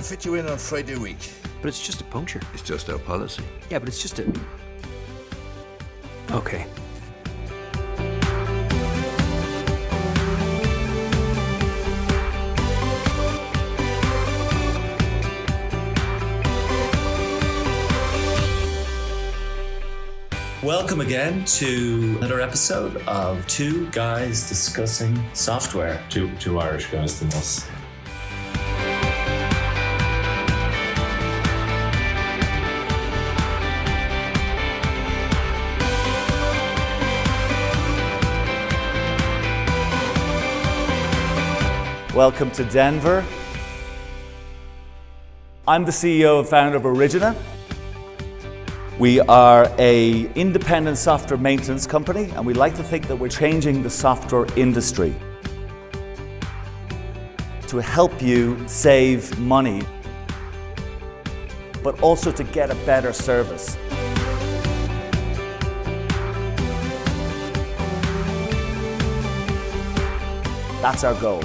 fit you in on Friday week. But it's just a puncture. It's just our policy. Yeah, but it's just a... Okay. Welcome again to another episode of Two Guys Discussing Software. Two Irish guys than us. Welcome to Denver. I'm the CEO and founder of Origina. We are an independent software maintenance company, and we like to think that we're changing the software industry to help you save money, but also to get a better service. That's our goal.